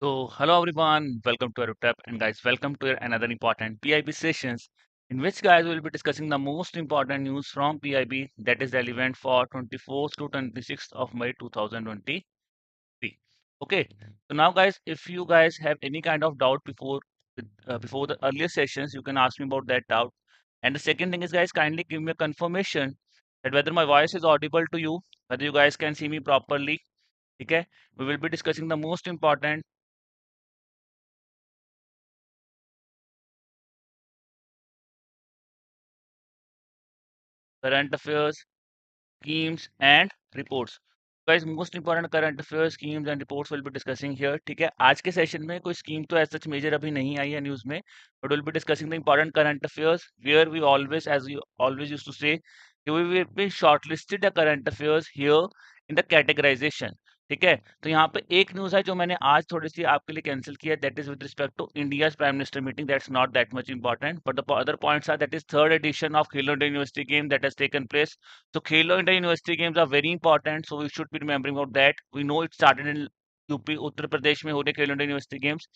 So, hello everyone, welcome to our tab, and guys, welcome to another important PIB sessions in which guys will be discussing the most important news from PIB that is relevant for 24th to 26th of May 2023. Okay, so now guys, if you guys have any kind of doubt before the earlier sessions, you can ask me about that doubt. And the second thing is, guys, kindly give me a confirmation that whether my voice is audible to you, whether you guys can see me properly. Okay, we will be discussing the most important current affairs schemes and reports. Guys, most important current affairs schemes and reports will be discussing here. ठीक है, आज के session में कोई scheme तो as such major अभी नहीं आई है न्यूज में, but will be discussing the important current affairs where we always as you always used to say we will be shortlisted the current affairs here in the categorization. ठीक है, तो यहाँ पे एक न्यूज है जो मैंने आज थोड़ी सी आपके लिए कैंसिल किया, that is with respect to India's prime minister meeting. That's not that much important, but the other points are that is third edition of Khelo India university game that has taken place. So Khelo India University Games are very important, so we should be remembering about that. We know it started in UP, Uttar Pradesh में हो रहे Khelo India University Games.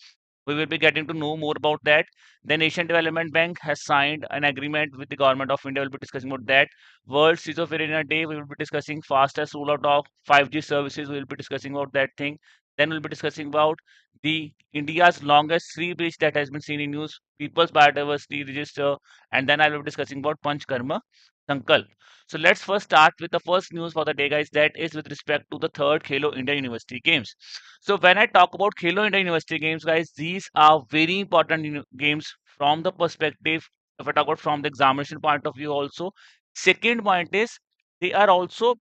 We will be getting to know more about that. Then Asian Development Bank has signed an agreement with the government of India. We'll be discussing about that. World Schizophrenia Day. We will be discussing fastest rollout of 5G services. We will be discussing about that thing. Then we'll be discussing about the India's longest sea bridge that has been seen in news, People's Biodiversity Register, and then I will be discussing about Panchkarma Sankalp. So let's first start with the first news for the day, guys. That is with respect to the third Khelo India University Games. So when I talk about Khelo India University Games, guys, these are very important games from the perspective, if I talk about from the examination point of view also. Second point is they are also,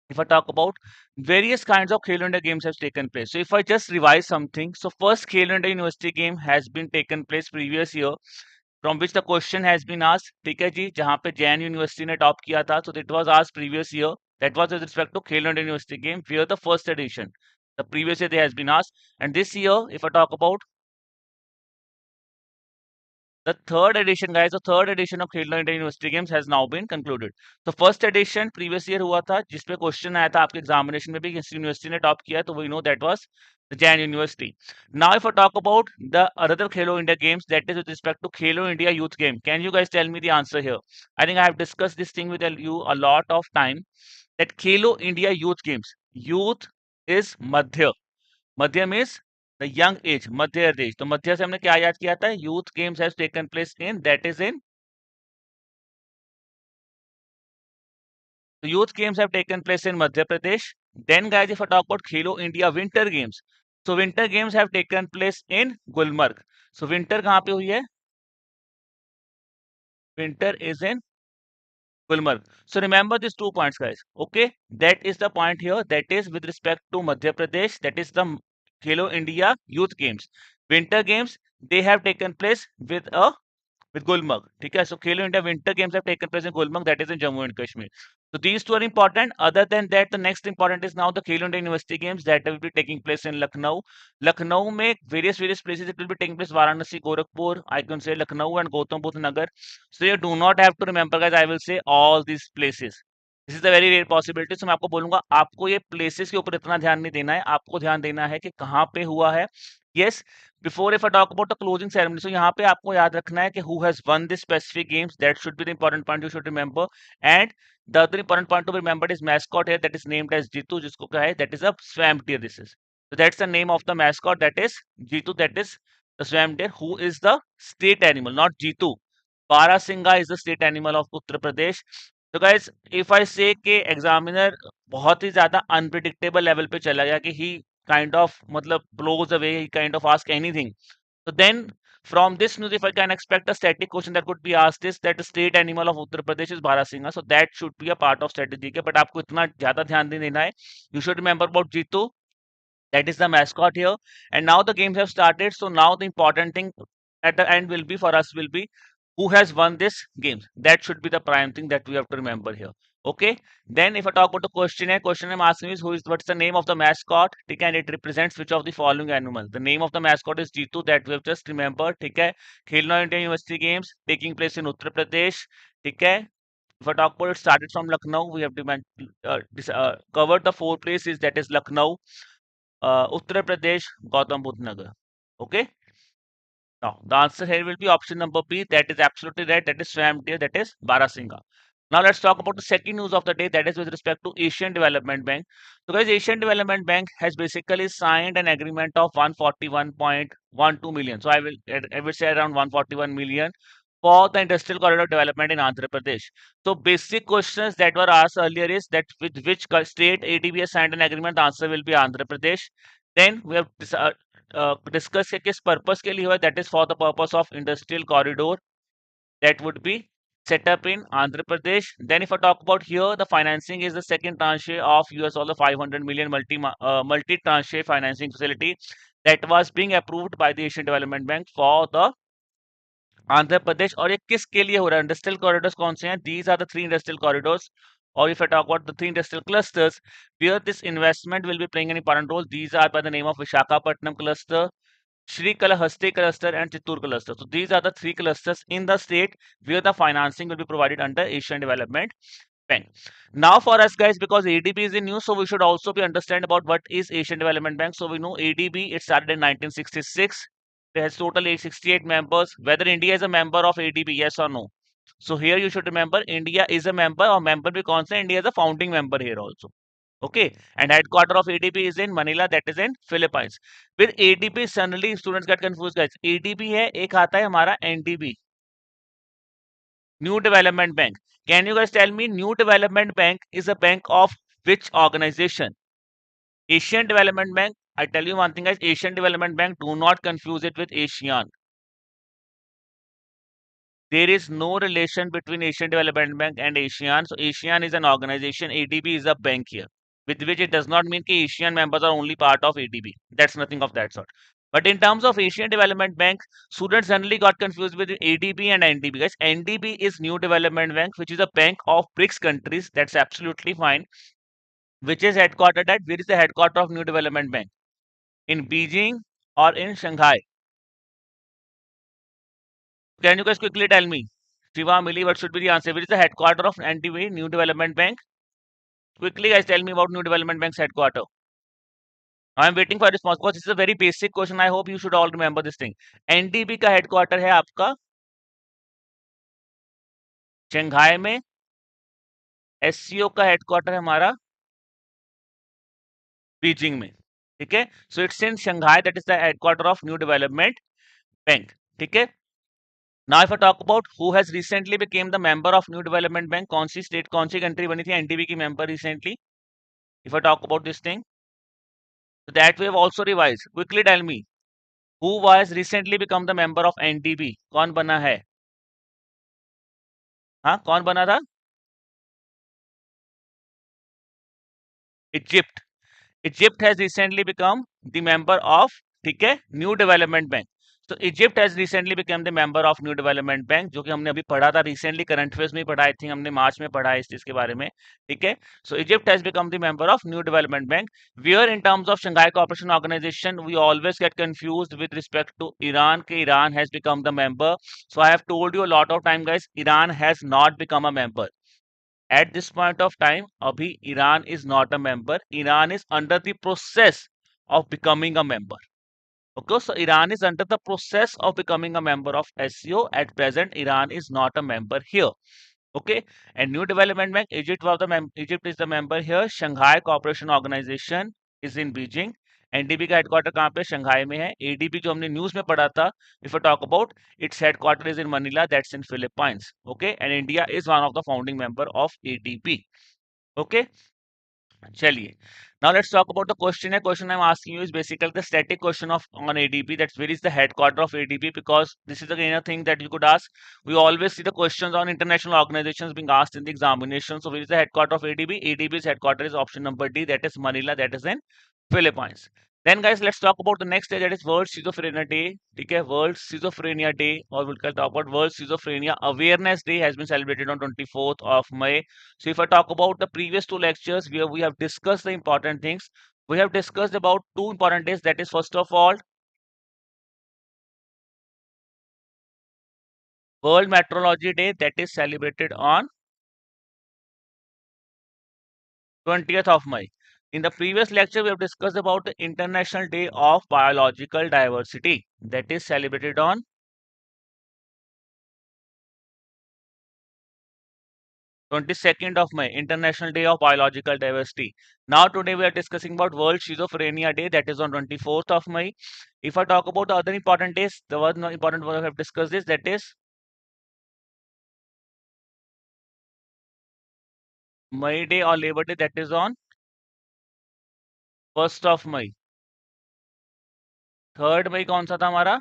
if I talk about various kinds of Khelo India games has taken place. So if I just revise something, so first Khelo India University game has been taken place previous year from which the question has been asked. ठीक है जी, जहाँ पे Jain university ने top किया था, so it was asked previous year. That was with respect to Khelo India University game, where the first edition. The previous year they has been asked, and this year, if I talk about the third edition, guys, the third edition of Khelo India University Games has now been concluded. So first edition previous year हुआ था, जिसपे question आया था आपके examination में भी किस university ने टॉप किया, तो we know that was the Jain University. Now if I talk about the other Khelo India Games, that is with respect to Khelo India Youth Game. Can you guys tell me the answer here? I think I have discussed this thing with you a lot of time. That Khelo India Youth Games. Youth is Madhya. Madhya means the young age, Madhya age. तो मध्य से हमने क्या याद किया था? Youth games has taken place in, that is in, youth games have taken place in Madhya Pradesh. Then guys if I talk about Khelo India winter games, so winter games have taken place in Gulmarg. So winter कहाँ पे हुई है? Winter is in Gulmarg. So remember these 2 points, guys. Okay, that is the point here. That is with respect to Madhya Pradesh. That is the Khelo India Youth Games. Winter Games, they have taken place with Gulmarg. Okay, so Khelo India Winter Games have taken place in Gulmarg. That is in Jammu and Kashmir. So these two are important. Other than that, the next important is now the Khelo India University Games that will be taking place in Lucknow. Lucknow make various places. It will be taking place Varanasi, Gorakhpur. I can say Lucknow and Gautam Budh Nagar. So you do not have to remember, guys. I will say all these places. This is the very rare possibility. तो मैं आपको बोलूंगा आपको ये places के ऊपर इतना ध्यान नहीं देना है, आपको ध्यान देना है कि कहाँ पे हुआ है. Yes, before if I talk about the closing ceremony, so यहाँ पे आपको याद रखना है कि who has won this specific games, that should be the important point you should remember. And the other important point to be remembered is mascot here, that is named as Jeetu, जिसको क्या है, that is a swamp deer. This is, so that's the name of the mascot, that is Jitu, that is the swam deer, who is the state animal, not Jitu. Barasingha is the state animal of Uttar Pradesh. तो guys if आई से कि examiner बहुत ही ज्यादा unpredictable level पे चला गया कि he kind of मतलब blows away, he kind of ask anything, so then from this news if I can expect a static question that could be asked is that the state animal of Uttar Pradesh is Barasingha, so that should be a part of strategy के. but आपको इतना ज्यादा ध्यान नहीं देना है. You should remember about Jitu, that is the mascot here. And now the games have started, so now the important thing at the end will be for us will be who has won this game. That should be the prime thing that we have to remember here. Okay, then if I talk about the question I'm asking is what's the name of the mascot, ठीक है, and it represents which of the following animal. The name of the mascot is Jitu, that we have just remembered. ठीक है, खेलना India university games taking place in Uttar Pradesh. ठीक है, if I talk about it started from Lucknow, we have covered the 4 places, that is Lucknow, Uttar Pradesh, Gautam Budh Nagar. Okay. Now, the answer here will be option number B. That is absolutely right. That is Swam Deer. That is Barasingha. Now, let's talk about the second news of the day. That is with respect to Asian Development Bank. So, guys, Asian Development Bank has basically signed an agreement of 141.12 million. So, I will say around 141 million for the industrial corridor development in Andhra Pradesh. So, basic questions that were asked earlier is that with which state ADB has signed an agreement? The answer will be Andhra Pradesh. Then we have discuss है किस purpose के लिए हुआ that is for the purpose of industrial corridor that would be set up in Andhra Pradesh. Then if I talk about here, the financing is the second tranche of US dollar 500 million multi tranche financing facility that was being approved by the Asian Development Bank for the Andhra Pradesh और ये किसके लिए हो रहा है industrial corridors कौन से हैं these are the three industrial corridors or if I talk about the three industrial clusters where this investment will be playing an important role these are by the name of Visakhapatnam cluster Srikalahasti cluster and Chittoor cluster. So these are the three clusters in the state where the financing will be provided under Asian Development Bank. Now for us guys, because ADB is in news, so we should also be understand about what is Asian Development Bank. So we know ADB, it started in 1966. It has totally 68 members. Whether India is a member of ADB, yes or no? So here you should remember India is a member or member be constant. India is a founding member here also. Okay, and headquarter of ADB is in Manila, that is in Philippines. With ADB, suddenly students get confused, guys. ADB है एक आता है हमारा NDB, New Development Bank. Can you guys tell me New Development Bank is a bank of which organization? Asian Development Bank. I tell you one thing, guys. Asian Development Bank. Do not confuse it with ASEAN. There is no relation between Asian Development Bank and ASEAN. So ASEAN is an organization. ADB is a bank here, with which it does not mean that ASEAN members are only part of ADB. That's nothing of that sort. But in terms of Asian Development Bank, students generally got confused with ADB and NDB. Guys, NDB is New Development Bank, which is a bank of BRICS countries. That's absolutely fine. Which is headquartered at? Where is the headquarter of New Development Bank? In Beijing or in Shanghai? Can you guys quickly tell me? Shiva, Mili, what should be the answer? Where is the headquarter of NDB, New Development Bank? Quickly, guys, tell me about New Development Bank's headquarter. I am waiting for a response because this is a very basic question. I hope you should all remember this thing. NDB का headquarter है आपका Shanghai में. SCO का headquarter है हमारा Beijing में. ठीक है. So it's in Shanghai. That is the headquarter of New Development Bank. ठीक है. Now if I talk about who has recently became the member of New Development Bank, कौन सी state कौन सी country बनी थी NDB की member recently? If I talk about this thing, so that we have also revised. Quickly tell me, who was recently become the member of NDB? कौन बना है? हाँ, कौन बना था? Egypt. Egypt has recently become the member of, ठीक है, New Development Bank. So Egypt has recently become the member of New Development Bank, जो कि हमने अभी पढ़ा था recently, current affairs में पढ़ा, I think हमने मार्च में पढ़ा है इस चीज के बारे में. ठीक है. So Egypt has become the member of New Development Bank. Where in terms of Shanghai Cooperation Organization, we always get confused with respect to Iran. कि Iran has become the member. So I have told you a lot of time, guys. Iran has not become a member. At this point of time, abhi Iran is not a member. Iran is under the process of becoming a member. Okay, so Iran is under the process of becoming a member of SCO. At present, Iran is not a member here. Okay, and New Development Bank, Egypt is the member here. Shanghai Cooperation Organization is in Beijing. NDB का headquarter कहाँ पे Shanghai में है. ADB जो हमने news में पढ़ा था, if I talk about its headquarter is in Manila, that's in Philippines. Okay, and India is one of the founding member of ADB. Okay, चलिए. Now let's talk about the question. A question I'm asking you is basically the static question of on ADB. That's where is the headquarter of ADB, because this is the kind of thing that you could ask. We always see the questions on international organizations being asked in the examination. So where is the headquarter of ADB? ADB's headquarter is option number D. That is Manila. That is in Philippines. Then guys, let's talk about the next day, that is World Schizophrenia Day. Okay, World Schizophrenia Day, or we'll talk about World Schizophrenia Awareness Day has been celebrated on 24th of May. So if I talk about the previous two lectures where we have discussed the important things, we have discussed about two important days. That is first of all, World Meteorology Day, that is celebrated on 20th of May. In the previous lecture, we have discussed about the International Day of Biological Diversity that is celebrated on 22nd of May, International Day of Biological Diversity. Now today we are discussing about World Schizophrenia Day that is on 24th of May. If I talk about the other important days, the one important one we have discussed is that is May Day or Labor Day that is on 1st of May. 3rd May कौन सा था हमारा?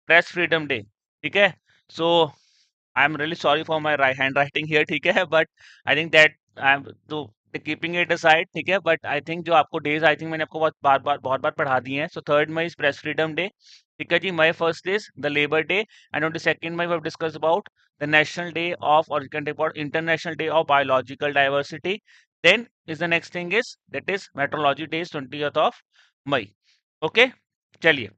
Press freedom day, ठीक है. So I am really sorry for my handwriting here, ठीक है, but I think that I am तो keeping it aside, ठीक है, बट आई थिंक जो आपको डेज आई थिंक मैंने आपको बहुत बार पढ़ा दिए हैं. So 3rd May is press freedom day, ठीक है जी. May 1st is the labour day and on the 2nd May we have discussed about the national day of और can take about international day of biological diversity. Then is the next thing is that is metrology day 20th of May. Okay, चलिए.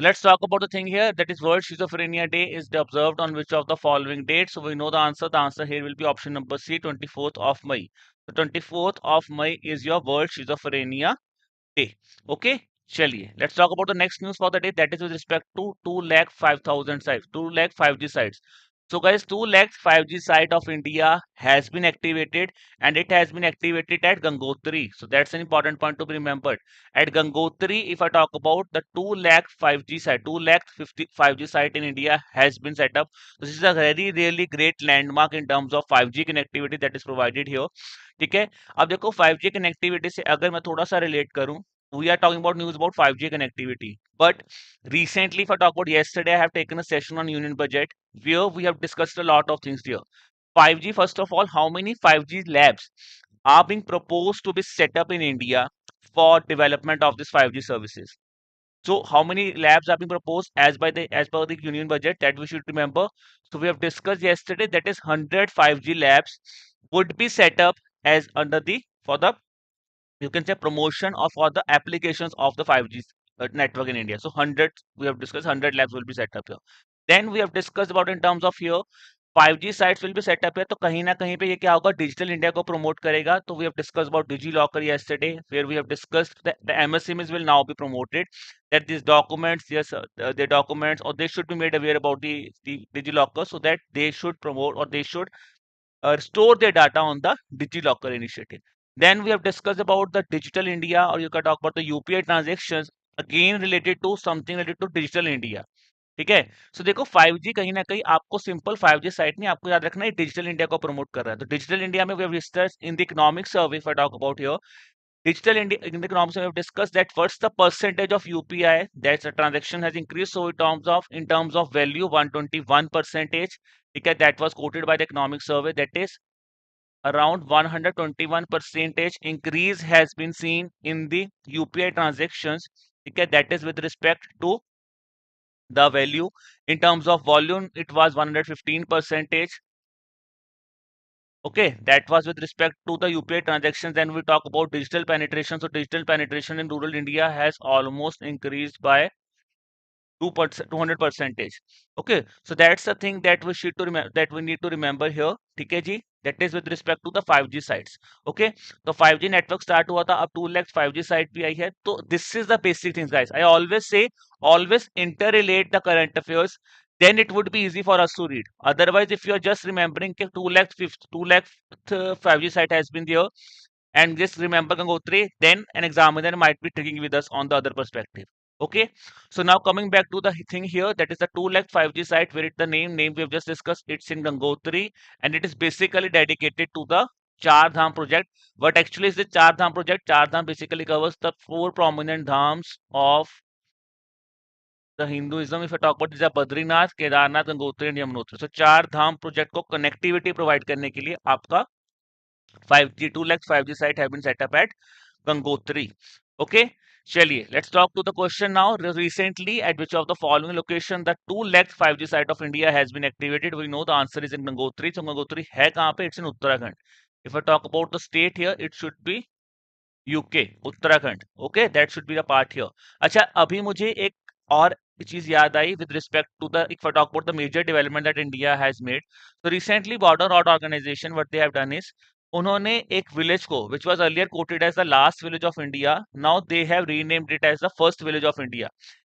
Let's talk about the thing here that is World Schizophrenia Day is observed on which of the following dates. So we know the answer. The answer here will be option number C, 24th of May. So 24th of May is your World Schizophrenia Day. Okay. Chaliye. Let's talk about the next news for the day that is with respect to 2,05,000 sites, 2 lakh 5G sites. So guys, 2 lakh 5G site of India has been activated and it has been activated at Gangotri. So that's an important point to be remembered. At Gangotri, if I talk about the 2 lakh 5G site, 2 lakh 50 5G site in India has been set up. This is a very really great landmark in terms of 5G connectivity that is provided here. ठीक है. अब देखो 5G connectivity से अगर मैं थोड़ा सा relate करूं, we are talking about news about 5G connectivity. But recently, if I talk about yesterday, I have taken a session on union budget where we have discussed a lot of things here. 5G, first of all, how many 5G labs are being proposed to be set up in India for development of these 5G services? So how many labs are being proposed as per the union budget that we should remember? So we have discussed yesterday that is 100 5G labs would be set up as under the for the you can say promotion or for the applications of the 5G network in India. So 100 we have discussed 100 labs will be set up here. Then we have discussed about in terms of here 5G sites will be set up here. तो कहीं ना कहीं पे ये क्या होगा digital India को promote करेगा. तो we have discussed about DigiLocker yesterday where we have discussed that the MSMEs will now be promoted that these documents yes their documents or they should be made aware about the DigiLocker so that they should promote or they should store their data on the DigiLocker initiative. Then we have discussed about the Digital India, or you can talk about the UPI transactions, again related to something related to Digital India. ठीक है. सो देखो 5G कहीं ना कहीं आपको simple 5G site नहीं, आपको याद रखना है डिजिटल इंडिया को प्रमोट कर रहा है. तो डिजिटल इंडिया में we have research in the economic survey if I talk about here digital India in the economics we have discussed that what's the percentage of UPI that's a transaction has increased. So in terms of value 121 percentage, okay, that was quoted by the economic survey that is around 121 percentage increase has been seen in the UPI transactions, okay, that is with respect to the value. In terms of volume it was 115 percentage. Okay, that was with respect to the UPI transactions. Then we talk about digital penetration. So digital penetration in rural India has almost increased by 200 percentage. Okay, so that's the thing that we should to remember that we need to remember here. ठीक है जी, that is with respect to the 5G sites. Okay, तो 5G network start हुआ था, अब 2 lakh 5G site भी आई है. तो this is the basic things guys. I always say always interrelate the current affairs. Then it would be easy for us to read. Otherwise, if you are just remembering that 2 lakh 5G site has been there and just remember Gangotri, then an examiner might be taking with us on the other perspective. Okay, so now coming back to the thing here that is the 2 lakh 5G site where it the name we have just discussed, it's in Gangotri and it is basically dedicated to the Char Dham project. What actually is the Char Dham project? Char Dham basically covers the 4 prominent dhams of the Hinduism. If I talk about is Badrinath, Kedarnath, Gangotri and Yamunotri. So Char Dham project को connectivity provide करने के लिए आपका 5G 2 lakh 5G site have been set up at Gangotri. Okay, चलिए, let's talk to the question now. Recently, at which of the following location the 2 lakh 5G site of India has been activated? We know the answer is in Gangotri. So Gangotri है कहाँ पे? It's in Uttarakhand. If I talk about the state here, it should be UK, Uttarakhand. Okay, that should be the part here. अच्छा, अभी मुझे एक और चीज याद आई with respect to the if I talk about the major development that India has made. तो recently border road organisation what they have done is उन्होंने एक विलेज को which was earlier quoted as the last village of India, now they have renamed it as the first village of India.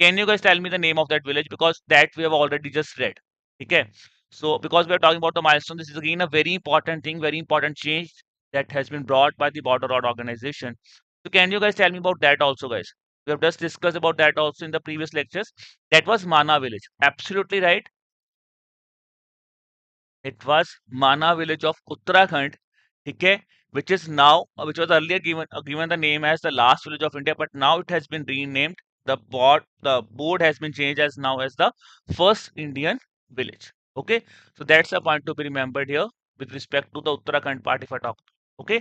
Can you guys tell me the name of that village, because that we have already just red. ठीक है, so because we are talking about the milestone, this is again a very important thing, very important change that has been brought by the border road organization. So can you guys tell me about that also, guys? We have just discussed about that also in the previous lectures. That was Mana village. Absolutely right. It was Mana village of Uttarakhand. Okay, which is now, which was earlier given the name as the last village of India, but now it has been renamed. The board has been changed as now as the first Indian village. Okay, so that's a point to be remembered here with respect to the Uttarakhand part if I talk. Okay,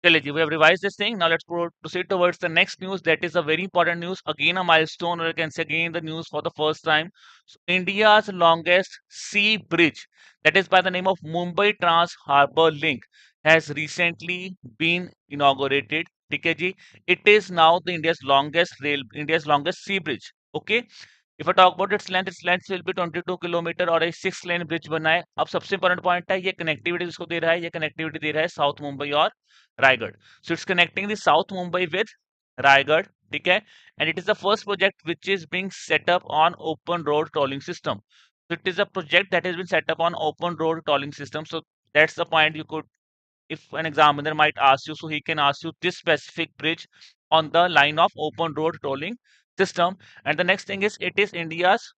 चलिए जी, we have revised this thing. Now let's proceed towards the next news. That is a very important news. Again, a milestone, or you can say again the news for the first time. So, India's longest sea bridge, that is by the name of Mumbai Trans Harbour Link, has recently been inaugurated. ठीक है जी, it is now the India's longest sea bridge. Okay, if I talk about its length will be 22 kilometre और एक 6 lane bridge बना है. अब सबसे important point है, ये कनेक्टिविटी जिसको दे रहा है, ये कनेक्टिविटी दे रहा है साउथ मुंबई और Raigarh. So it's connecting the South Mumbai with Raigad, ठीक है, and it is the first project which is being set up on open road tolling system. So it is a project that has been set up on open road tolling system. So that's the point you could, if an examiner might ask you, so he can ask you this specific bridge on the line of open road tolling system. And the next thing is, it is India's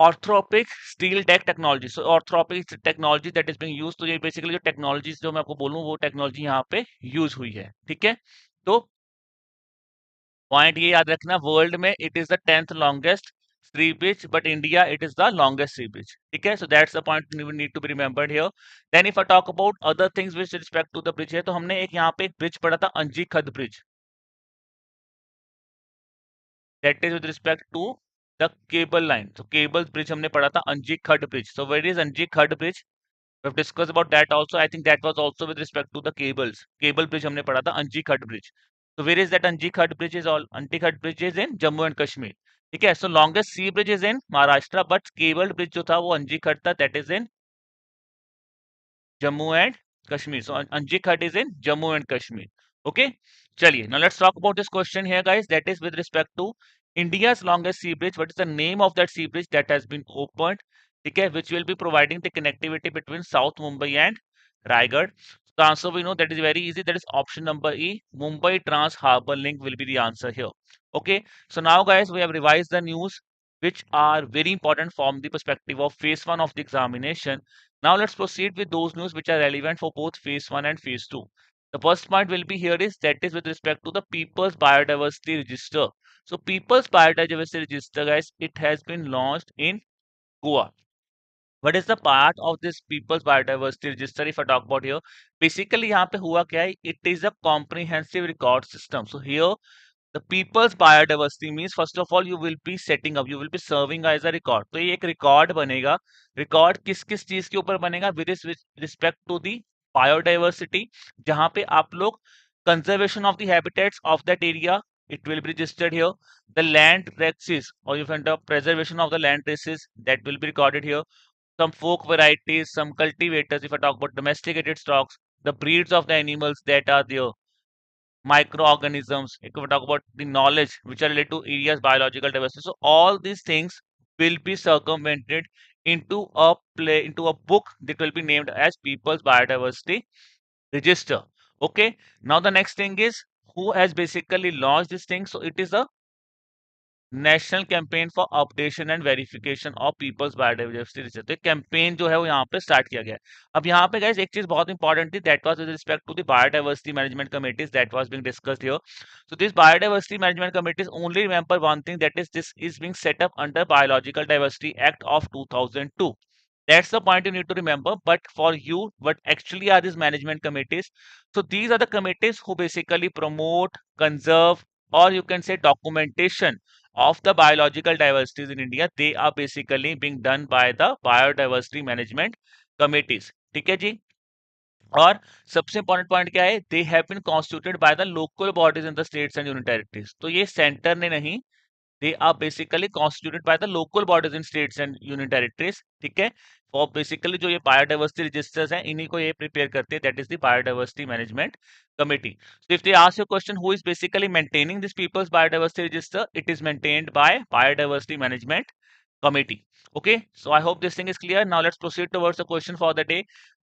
orthotropic steel deck technology. So orthotropic technology that is being used. तो ये basically जो technologies जो मैं आपको बोलूं वो technology यहाँ पे यूज हुई है. ठीक है, तो पॉइंट ये याद रखना, वर्ल्ड में it is the 10th longest sea bridge, but India it is the longest sea bridge. ठीक है, so that's the point you need to be remembered here. Then if I talk about other things with respect to the bridge है, तो हमने एक यहाँ पे एक bridge पढ़ा था, Anji Khad bridge. That is with respect to the cable line. तो केबल ब्रिज हमने पढ़ा था, अंजी खड ब्रिज. सो वेयर इज अंजी खड bridge? We've discussed about that also. I think that was also with respect to the cables. Cable bridge हमने पढ़ा था, अंजी खड bridge. So where is that अंजी खड bridge is all? अंजी खड bridge is in Jammu and Kashmir. ठीक है, so longest sea bridge is in Maharashtra, but cable bridge जो था वो अंजी खड था, that is in Jammu and Kashmir. So Anji Khat is in Jammu and Kashmir. Okay. Chaliye. Now let's talk about this question here, guys. That is with respect to India's longest sea bridge. What is the name of that sea bridge that has been opened? Okay, which will be providing the connectivity between South Mumbai and Raigad. So the answer we know, that is very easy. That is option number E. Mumbai Trans Harbour Link will be the answer here. Okay. So now, guys, we have revised the news which are very important from the perspective of phase 1 of the examination. Now let's proceed with those news which are relevant for both phase 1 and phase 2. The first point will be here is, that is with respect to the People's Biodiversity Register. So People's Biodiversity Register, guys, it has been launched in Goa. What is the part of this People's Biodiversity Register if I talk about here? Basically यहाँ पे हुआ क्या है? It is a comprehensive record system. So here the people's biodiversity means, first of all, you will be setting up, you will be serving as a record. तो ये एक record बनेगा. Record किस किस चीज के ऊपर बनेगा? With respect to the biodiversity, जहां पे आप लोग conservation of the habitats of that area, it will be registered here. The land races, or you find the preservation of the land races, that will be recorded here. Some folk varieties, some cultivators, if I talk about domesticated stocks, the breeds of the animals that are there, microorganisms, if we talk about the knowledge which are related to areas biological diversity. So all these things will be circumvented into a book that will be named as People's Biodiversity Register. Okay. Now the next thing is, who has basically launched this thing? So it is a national campaign for updation and verification of people's biodiversity research. तो campaign जो है वो यहाँ पे start किया गया है. अब यहाँ पे गाइस एक चीज बहुत इंपॉर्टेंट थी, that was with respect to the biodiversity management committees that was being discussed here. So this biodiversity management committees only remember one thing, that is this is being set up under biological diversity act of 2002. That's the point you need to remember. But for you, what actually are these management committees? So these are the committees who basically promote, conserve, or you can say documentation of the biological diversities in India. They are basically being done by the biodiversity management committees. ठीक है जी. और सबसे important point क्या है? They have been constituted by the local bodies in the states and union territories. तो ये centre ने नहीं, they are basically constituted by the local bodies in states and union territories, ठीक है। और बेसिकली जो ये बायोडाइवर्सिटी रजिस्टर्स हैं इन्हीं को ये प्रिपेयर करते हैं, that is the biodiversity management committee. So if they ask you a question, who is basically maintaining this people's biodiversity register, it is maintained by biodiversity management committee. Okay, so I hope this thing is clear. Now let's proceed towards the question for the day.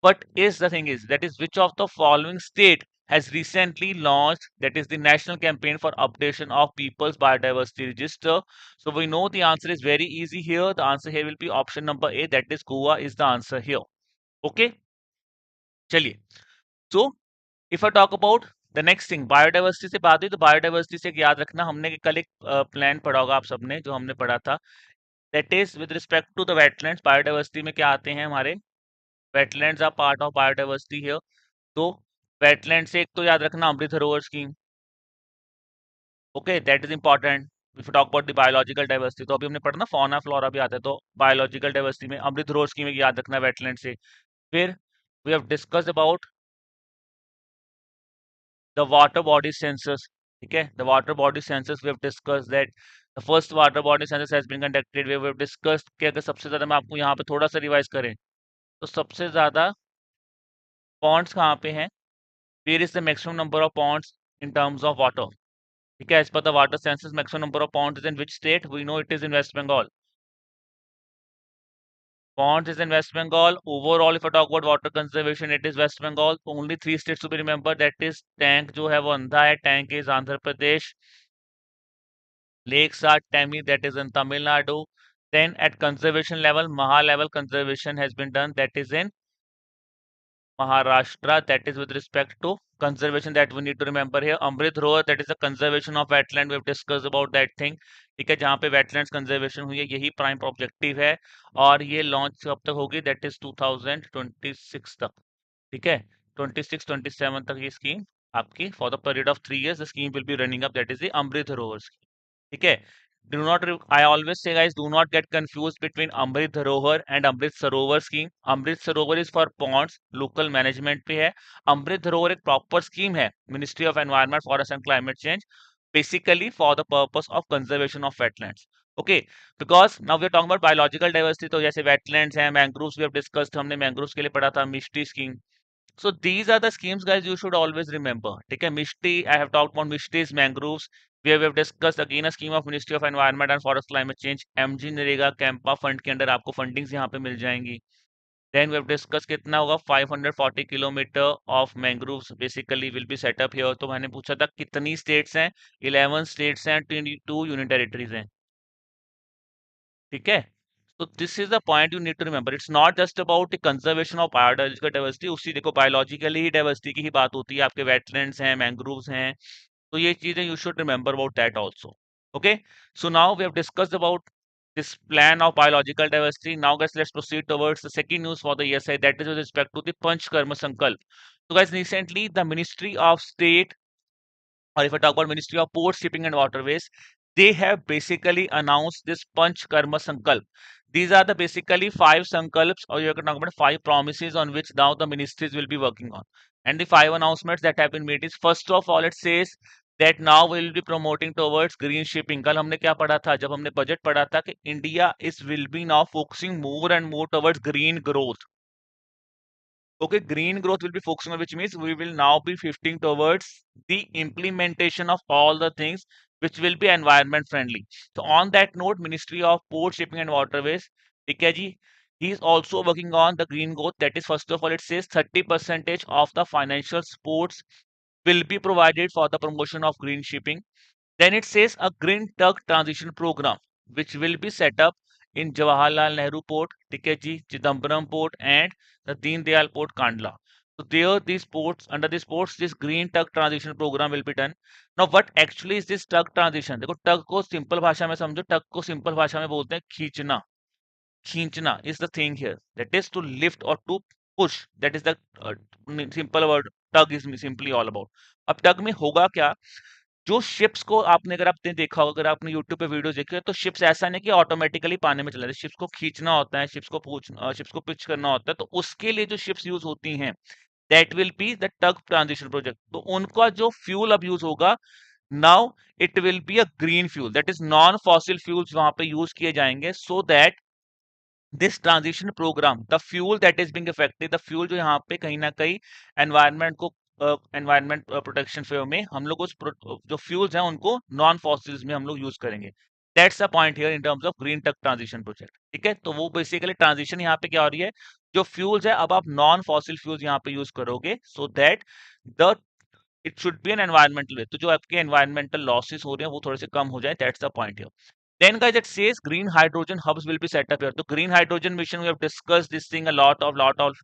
But is the thing is that is which of the following state has recently launched, that is the national campaign for updation of people's biodiversity register? So we know the answer is very easy here. The answer here will be option number A, that is Goa is the answer here. Okay, चलिए, so if I talk about the next thing, biodiversity से बात हुई तो biodiversity से याद रखना हमने कल एक प्लान पढ़ा होगा आप सबने, जो हमने पढ़ा था, that is with respect to the wetlands. Biodiversity में क्या आते हैं हमारे, wetlands are part of biodiversity here. तो वेटलैंड से एक तो याद रखना Amrit Sarovar scheme, okay, that is important. If you talk about the biological diversity, तो अभी हमने पढ़ा ना फौना फ्लोरा भी आता है, तो बायोलॉजिकल डाइवर्सिटी में अमृत सरोवर स्कीम याद रखना वेटलैंड से। फिर we have discussed about the water body census, ठीक है, the water body census we have discussed that the first water body census has been conducted where we have discussed कि अगर सबसे ज्यादा मैं आपको यहाँ पे थोड़ा सा रिवाइज करें तो सबसे ज्यादा पॉन्ड्स कहाँ पे हैं, where is the maximum number of ponds in terms of water, ठीक है, as per the water census maximum number of ponds is in which state? We know it is in West Bengal. Ponds is in West Bengal. Overall, if I talk about water conservation, it is West Bengal. Only three states to be remembered. That is tank जो है वो अंधा है, tank is Andhra Pradesh, lakes are Tammy, that is in Tamil Nadu. Then at conservation level, Maha level conservation has been done, that is in Maharashtra. That is with respect to conservation that we need to remember here. Amrit Roar, that is the conservation of wetland. We have discussed about that thing. ठीक है, जहाँ पे wetlands conservation हुई है यही prime objective है, और ये launch कब तक होगी, that is 2026 तक, ठीक है, 26-27 तक ये स्कीम आपकी for the period of 3 years the scheme will be running up, that is the Amrit Roar scheme, ठीक है। Do not, I always say guys, do not get confused between Amrit Dharohar and Amrit Sarovar scheme. Amrit Sarovar is for ponds, local management पे है। Amrit Dharohar एक proper scheme है, Ministry of Environment, Forest and Climate Change, basically for the purpose of conservation of wetlands. Okay, because now we are talking about biological diversity, तो जैसे wetlands हैं, mangroves we have discussed, हमने mangroves के लिए पढ़ा था Mishti scheme. So these are the schemes, guys, you should always remember. ठीक है, Mishti, I have talked about Mishti's mangroves. We have discussed again a scheme of Ministry of Environment and Forest Climate Change. MG NREGA CAMPA fund के अंदर आपको fundings यहाँ पे मिल जाएंगी. Then we have discussed कितना होगा, 540 kilometre of mangroves basically will be set up here. तो मैंने पूछा था कितनी स्टेट्स हैं, 11 स्टेट्स हैं, 22 यूनियन टेरिटरीज हैं, ठीक है। तो this is the point you need to remember, it's not just about the conservation of biological diversity, उसी देखो बायोलॉजिकली ही डाइवर्सिटी की ही बात होती है, आपके वेटलैंड्स हैं, मैंग्रोव्स हैं, तो ये चीजें you should remember about that also, okay. So now we have discussed about this plan of biological diversity. Now guys, let's proceed towards the second news for the ESI, that is with respect to the Panch Karma Sankalp. So guys, recently the Ministry of State, or if I talk about Ministry of Ports, Shipping and Waterways, they have basically announced this Panch Karma Sankalp. These are the basically 5 sankalps, or you can talk about 5 promises on which now the ministries will be working on. And the 5 announcements that have been made is, first of all, it says that now we will be promoting towards green shipping. कल हमने क्या पढ़ा था, जब हमने budget पढ़ा था कि India is will be now focusing more and more towards green growth. Okay, green growth will be focusing on, which means we will now be shifting towards the implementation of all the things which will be environment friendly. So on that note, Ministry of Port, Shipping and Waterways, ठीक जी, he is also working on the green growth. That is, first of all, it says 30% of the financial supports will be provided for the promotion of green shipping. Then it says a green tug transition program which will be set up in Jawaharlal Nehru Port, ठीक है जी, Chidambaram Port and the Deen Dayal Port, Kandla. So there, these ports, under these ports, this green tug transition program will be done. Now what actually is this tug transition? देखो, tug को simple भाषा में समझो, tug को simple भाषा में बोलते हैं खींचना. खींचना is the thing here, that is to lift or to push, that is the simple word tug is simply all about. अब tug में होगा क्या, जो शिप्स को आपने, अगर आपने देखा होगा, अगर आपने यूट्यूब पे वीडियो देखी है, तो शिप्स ऐसा नहीं कि ऑटोमेटिकली पानी में चला जाए, शिप्स को खींचना होता है, शिप्स को पिच करना होता है, तो उसके लिए जो शिप्स यूज होती हैं, that will be the tug transition project. तो उनका जो फ्यूल अब यूज होगा, now it will be a green fuel, that is non fossil fuels वहां पे यूज किए जाएंगे, so that this transition programme, the fuel that is being effected, the fuel जो यहाँ पे कहीं ना कहीं एनवायरनमेंट को, एनवायरनमेंट प्रोटेक्शन फेव में हम लोग उस जो फ्यूल्स हैं उनको नॉन फॉसिल्स में हम लोग यूज करेंगे। That's the point here in terms of green tech transition project. ठीक है, तो वो बेसिकली ट्रांजिशन यहाँ पे क्या हो रही है, जो फ्यूल्स है अब आप नॉन फॉसिल फ्यूल्स यहाँ पे यूज करोगे, so that the it should be an environmental way, तो जो आपके एनवायरमेंटल लॉसेस हो रहे हैं वो थोड़े से कम हो जाए, that's the point here. Then guys, it says green hydrogen hubs will be set up here. So green hydrogen mission, we have discussed this thing a lot of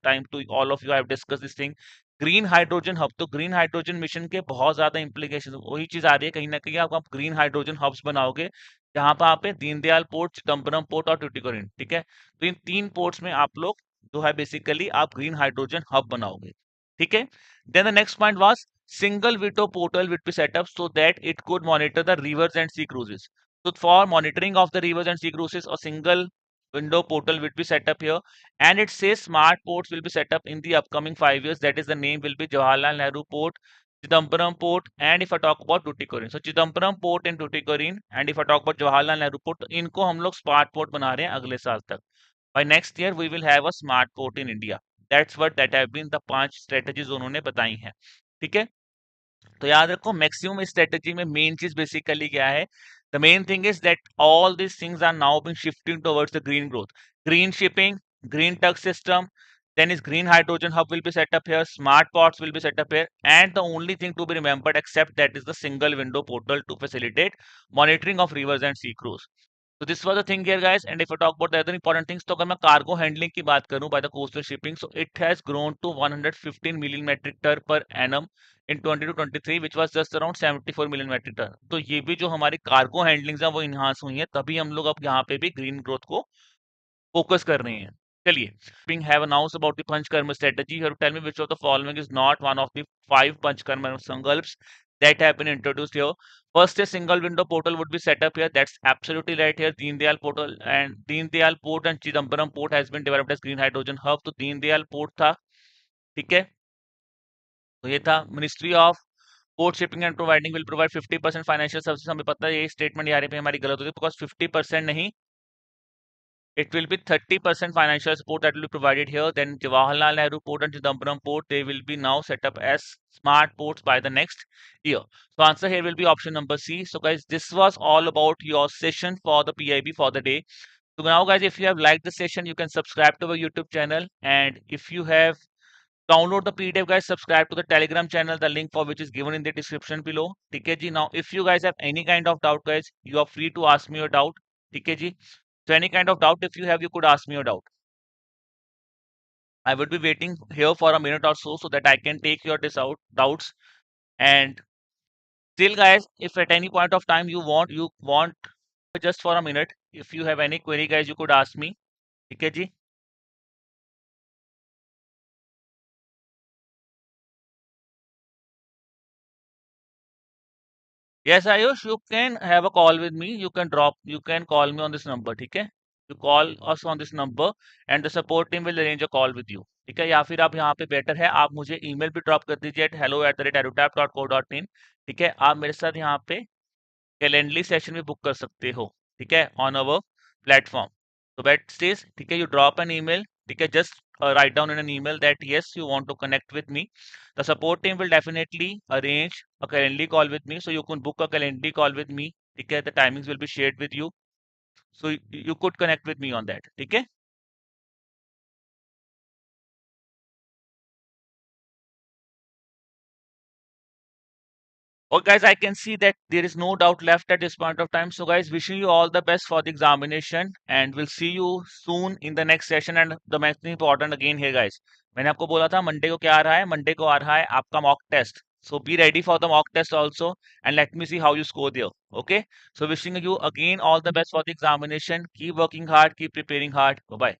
time to all of you. I have discussed this thing. Green hydrogen hub, तो green hydrogen mission के बहुत ज्यादा implication, वही चीज आ रही है कहीं ना कहीं, आप ग्रीन हाइड्रोजन हब्स बनाओगे जहां पर आप दीनदयाल पोर्ट, चिदम्बरम पोर्ट और टुटिकोरिन। ठीक है, तो इन तीन पोर्ट्स में आप लोग जो है बेसिकली आप ग्रीन हाइड्रोजन हब बनाओगे। ठीक है, then the next point was single window portal would be set up so that it could monitor the rivers and sea cruises. So for monitoring of the rivers and sea cruises, a single window portal will be set up here, and it says smart ports will be set up in the upcoming 5 years. That is, the name will be Jawaharlal Nehru Port, Chidambaram Port, and if I talk about Tuticorin, so Chidambaram Port and Tuticorin, and if I talk about Jawaharlal Nehru Port, तो इनको हम लोग smart port बना रहे हैं अगले साल तक। By next year we will have a smart port in India. That's what that have been the 5 strategies उन्होंने बताई हैं। ठीक है, तो याद रखो मैक्सिमम स्ट्रेटेजी में मेन चीज बेसिकली क्या है, the main thing is that all this things are now being shifting towards the green growth, green shipping, green tug system, then is green hydrogen hub will be set up here, smart ports will be set up here, and the only thing to be remembered except that is the single window portal to facilitate monitoring of rivers and sea cruise. So this was the thing here guys, and if I talk about the other important things, तो अगर मैं cargo handling की बात करूं by the coastal shipping, so it has grown to 115 million metric ton per annum in 20 to 23, which was just around 74 million metric ton। तो ये भी जो हमारी कार्गो हैंडलिंग है वो इनहांस हुई है, तभी हम लोग अब यहाँ पे भी ग्रीन ग्रोथ को फोकस कर रहे हैं। चलिए, being have announced about the Panchkarma strategy, you have to tell me which of the following is not one of the 5 Panchkarma sankalps that have been introduced here. First, a single window portal would be set up here. That's absolutely right here. Deen Dayal portal and Deen Dayal port and Chidambaram port has been developed as green hydrogen hub. तो Deen Dayal port था। ठीक है, तो ये था ministry of port shipping and providing will provide 50% financial services. हमें पता है ये स्टेटमेंट यहाँ पे हमारी गलत होती है, बिकॉज 50% नहीं, it will be 30% financial support that will be provided here. Then Jawaharlal Nehru Port and Chidambaram Port, they will be now set up as smart ports by the next year. So answer here will be option number C. So guys, this was all about your session for the PIB for the day. So now guys, if you have liked the session, you can subscribe to our YouTube channel, and if you have download the PDF guys, subscribe to the Telegram channel, the link for which is given in the description below. ठीक है जी, now if you guys have any kind of doubt guys, you are free to ask me your doubt. ठीक है जी, so any kind of doubt if you have, you could ask me your doubt. I would be waiting here for a minute or so that I can take your doubts. And still guys, if at any point of time you want just for a minute, if you have any query guys, you could ask me. ठीक है जी, yes Ayush, you can have a call with me, you can call me on this number। ठीक है, you call us on this number and the support team will arrange a call with you। ठीक है, या फिर आप यहाँ पे better है आप मुझे ईमेल भी ड्रॉप कर दीजिए at hello@arutap.co.in। ठीक है, आप मेरे साथ यहाँ पे कैलेंडली सेशन भी बुक कर सकते हो। ठीक है, ऑन अवर प्लेटफॉर्म। तो दैट स्टेज, ठीक है, यू ड्रॉप एन ईमेल। ठीक है, just write down in an email that yes, you want to connect with me. The support team will definitely arrange a calendly call with me, so you can book a calendly call with me। ठीक है, the timings will be shared with you, so you could connect with me on that। ठीक है, oh guys, I can see that there is no doubt left at this point of time. So guys, wishing you all the best for the examination, and we'll see you soon in the next session। And the most important again here guys, मैंने आपको बोला था Monday को क्या आ रहा है, Monday को आ रहा है आपका mock test. So be ready for the mock test also, and let me see how you score there। Okay, so wishing you again all the best for the examination, keep working hard, keep preparing hard, bye bye।